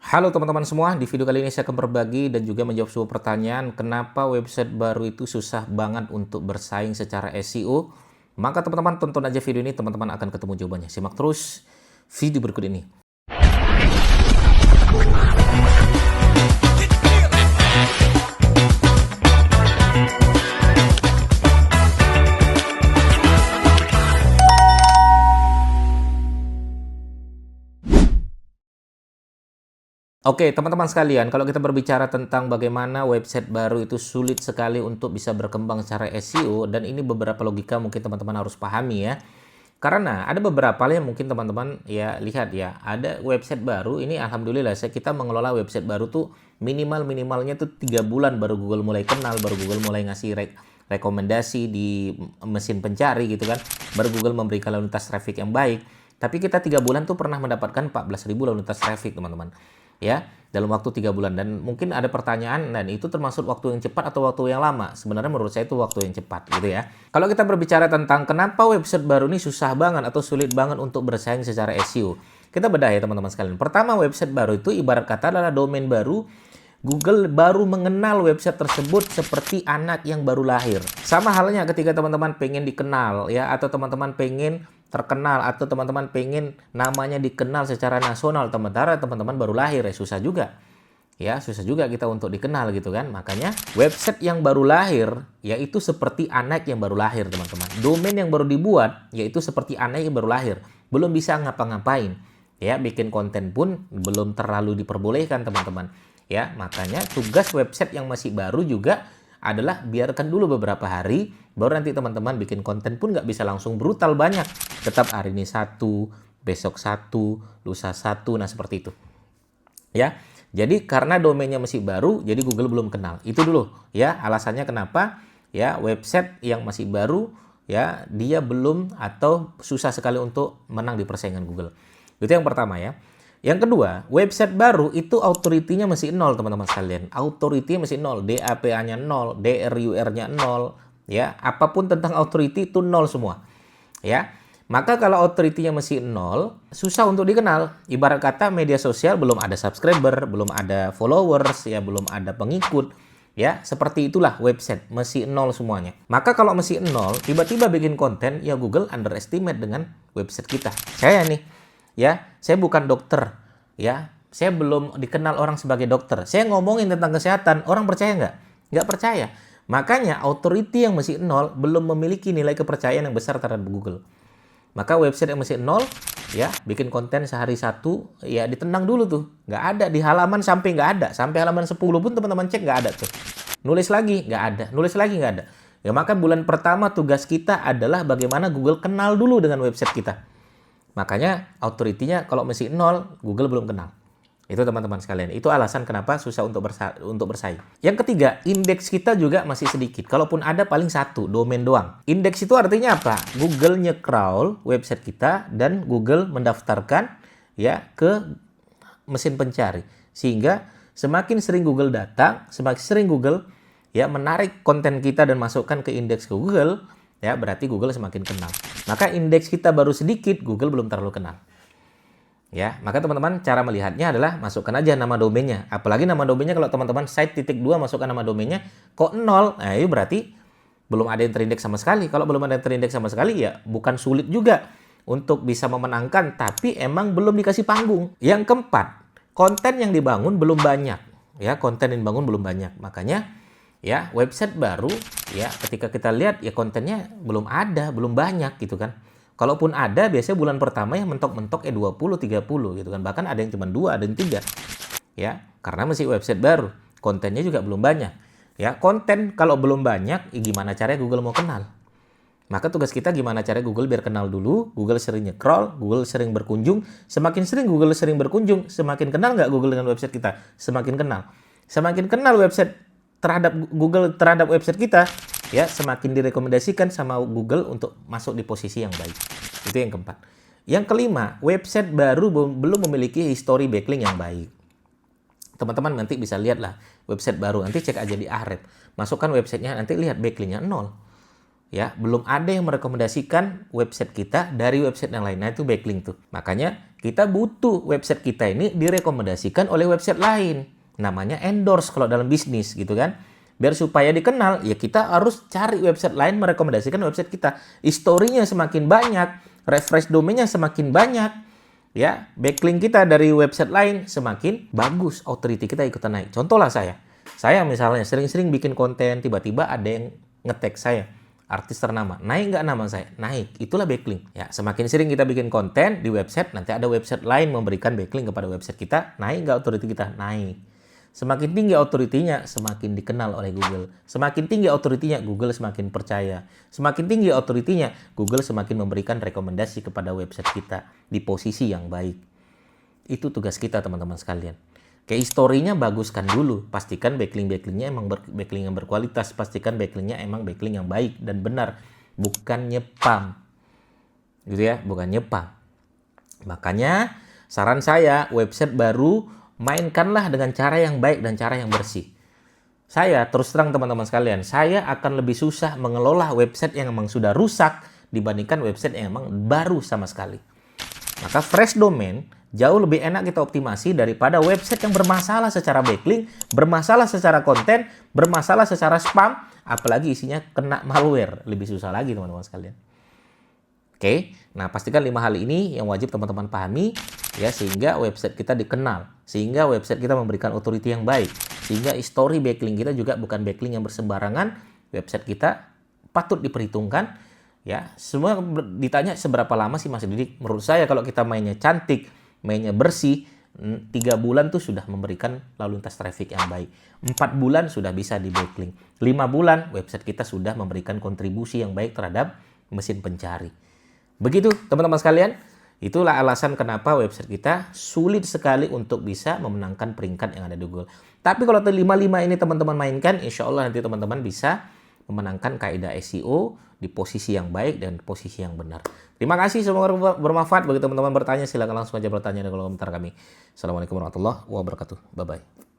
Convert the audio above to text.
Halo teman-teman semua, di video kali ini saya akan berbagi dan juga menjawab sebuah pertanyaan kenapa website baru itu susah banget untuk bersaing secara SEO. Maka teman-teman tonton aja video ini, teman-teman akan ketemu jawabannya. Simak terus video berikut ini. Oke, teman-teman sekalian, kalau kita berbicara tentang bagaimana website baru itu sulit sekali untuk bisa berkembang secara SEO, dan ini beberapa logika mungkin teman-teman harus pahami ya. Karena ada beberapa hal yang mungkin teman-teman ya lihat ya, ada website baru ini alhamdulillah kita mengelola website baru tuh minimalnya tuh 3 bulan baru Google mulai kenal, baru Google mulai ngasih rekomendasi di mesin pencari gitu kan, baru Google memberikan lalu lintas traffic yang baik. Tapi kita 3 bulan tuh pernah mendapatkan 14.000 lalu lintas traffic teman-teman ya dalam waktu 3 bulan. Dan mungkin ada pertanyaan, dan itu termasuk waktu yang cepat atau waktu yang lama? Sebenarnya menurut saya itu waktu yang cepat gitu ya. Kalau kita berbicara tentang kenapa website baru ini susah banget atau sulit banget untuk bersaing secara SEO, kita bedah ya teman-teman sekalian. Pertama, website baru itu ibarat kata adalah domain baru. Google baru mengenal website tersebut seperti anak yang baru lahir. Sama halnya ketika teman-teman pengen dikenal ya, atau teman-teman pengen terkenal, atau teman-teman pengen namanya dikenal secara nasional, sementara teman-teman baru lahir, ya susah juga. Ya, susah juga kita untuk dikenal gitu kan. Makanya website yang baru lahir yaitu seperti anak yang baru lahir, teman-teman. Domain yang baru dibuat yaitu seperti anak yang baru lahir, belum bisa ngapa-ngapain. Ya, bikin konten pun belum terlalu diperbolehkan, teman-teman. Ya, makanya tugas website yang masih baru juga adalah biarkan dulu beberapa hari, baru nanti teman-teman bikin konten pun nggak bisa langsung brutal banyak. Tetap hari ini satu, besok satu, lusa satu, nah seperti itu. Ya, jadi karena domainnya masih baru, jadi Google belum kenal. Itu dulu ya alasannya kenapa ya website yang masih baru ya dia belum atau susah sekali untuk menang di persaingan Google. Itu yang pertama ya. Yang kedua, website baru itu authority-nya masih nol, teman-teman sekalian. Authority masih nol, DAPA-nya nol, DRUR-nya nol, ya. Apapun tentang authority itu nol semua. Ya. Maka kalau authority-nya masih nol, susah untuk dikenal. Ibarat kata media sosial belum ada subscriber, belum ada followers, ya belum ada pengikut. Ya, seperti itulah website, masih nol semuanya. Maka kalau masih nol, tiba-tiba bikin konten, ya Google underestimate dengan website kita. Saya nih, ya, saya bukan dokter, ya, saya belum dikenal orang sebagai dokter. Saya ngomongin tentang kesehatan, orang percaya nggak? Nggak percaya. Makanya authority yang masih nol belum memiliki nilai kepercayaan yang besar terhadap Google. Maka website yang masih nol, ya, bikin konten sehari satu, ya ditendang dulu tuh. Nggak ada di halaman, sampai nggak ada, sampai halaman 10 pun teman-teman cek nggak ada tuh. Nulis lagi nggak ada, nulis lagi nggak ada. Ya maka bulan pertama tugas kita adalah bagaimana Google kenal dulu dengan website kita. Makanya authority-nya kalau masih nol, Google belum kenal. Itu teman-teman sekalian. Itu alasan kenapa susah untuk bersaing. Yang ketiga, indeks kita juga masih sedikit. Kalaupun ada paling satu, domain doang. Indeks itu artinya apa? Google nge-crawl website kita dan Google mendaftarkan ya ke mesin pencari. Sehingga semakin sering Google datang, semakin sering Google ya menarik konten kita dan masukkan ke indeks ke Google, ya berarti Google semakin kenal. Maka indeks kita baru sedikit, Google belum terlalu kenal. Ya, maka teman-teman cara melihatnya adalah masukkan aja nama domainnya. Apalagi nama domainnya kalau teman-teman site.2 masukkan nama domainnya kok nol, nah itu berarti belum ada yang terindeks sama sekali. Kalau belum ada yang terindeks sama sekali ya bukan sulit juga untuk bisa memenangkan, tapi emang belum dikasih panggung. Yang keempat, konten yang dibangun belum banyak. Ya, konten yang dibangun belum banyak. Makanya ya website baru ya ketika kita lihat ya kontennya belum ada, belum banyak gitu kan. Kalaupun ada biasanya bulan pertama yang mentok-mentok 20 30 gitu kan. Bahkan ada yang cuma 2, ada yang 3. Ya, karena masih website baru, kontennya juga belum banyak. Ya, konten kalau belum banyak, gimana caranya Google mau kenal? Maka tugas kita gimana caranya Google biar kenal dulu. Google sering nge-crawl, Google sering berkunjung. Semakin sering Google sering berkunjung, semakin kenal nggak Google dengan website kita? Semakin kenal. Semakin kenal website terhadap Google terhadap website kita, ya semakin direkomendasikan sama Google untuk masuk di posisi yang baik. Itu yang keempat. Yang kelima, website baru belum memiliki history backlink yang baik. Teman-teman nanti bisa lihat lah website baru, nanti cek aja di Ahref. Masukkan websitenya, nanti lihat backlinknya nol. ya, belum ada yang merekomendasikan website kita dari website yang lain. Nah, itu backlink tuh. Makanya kita butuh website kita ini direkomendasikan oleh website lain. Namanya endorse kalau dalam bisnis gitu kan. Biar supaya dikenal, ya kita harus cari website lain merekomendasikan website kita. Historinya semakin banyak, refresh domainnya semakin banyak, ya, backlink kita dari website lain semakin bagus, authority kita ikutan naik. Contoh lah saya misalnya sering-sering bikin konten, tiba-tiba ada yang nge-tag saya, artis ternama, naik nggak nama saya? Naik, itulah backlink. Ya, semakin sering kita bikin konten di website, nanti ada website lain memberikan backlink kepada website kita, naik nggak authority kita? Naik. Semakin tinggi authority-nya, semakin dikenal oleh Google. Semakin tinggi authority-nya, Google semakin percaya. Semakin tinggi authority-nya, Google semakin memberikan rekomendasi kepada website kita di posisi yang baik. Itu tugas kita, teman-teman sekalian. Kayak historinya baguskan dulu. Pastikan backlink-backlink-nya emang backlink yang berkualitas. Pastikan backlink-nya emang backlink yang baik dan benar. Bukan nyepam. Gitu ya, bukan nyepam. Makanya saran saya, website baru mainkanlah dengan cara yang baik dan cara yang bersih. Saya terus terang teman-teman sekalian, saya akan lebih susah mengelola website yang memang sudah rusak dibandingkan website yang memang baru sama sekali. Maka fresh domain jauh lebih enak kita optimasi daripada website yang bermasalah secara backlink, bermasalah secara konten, bermasalah secara spam, apalagi isinya kena malware. Lebih susah lagi teman-teman sekalian. Oke, nah pastikan 5 hal ini yang wajib teman-teman pahami ya, sehingga website kita dikenal, sehingga website kita memberikan authority yang baik, sehingga history backlink kita juga bukan backlink yang bersembarangan, website kita patut diperhitungkan ya. Semua ditanya seberapa lama sih Mas Didik? Menurut saya kalau kita mainnya cantik, mainnya bersih, 3 bulan tuh sudah memberikan lalu lintas traffic yang baik. 4 bulan sudah bisa di backlink. 5 bulan website kita sudah memberikan kontribusi yang baik terhadap mesin pencari. Begitu teman-teman sekalian, itulah alasan kenapa website kita sulit sekali untuk bisa memenangkan peringkat yang ada di Google. Tapi kalau 5 ini teman-teman mainkan, insya Allah nanti teman-teman bisa memenangkan kaidah SEO di posisi yang baik dan posisi yang benar. Terima kasih, semoga bermanfaat. Bagi teman-teman bertanya, silakan langsung aja bertanya di kolom komentar kami. Assalamualaikum warahmatullahi wabarakatuh. Bye-bye.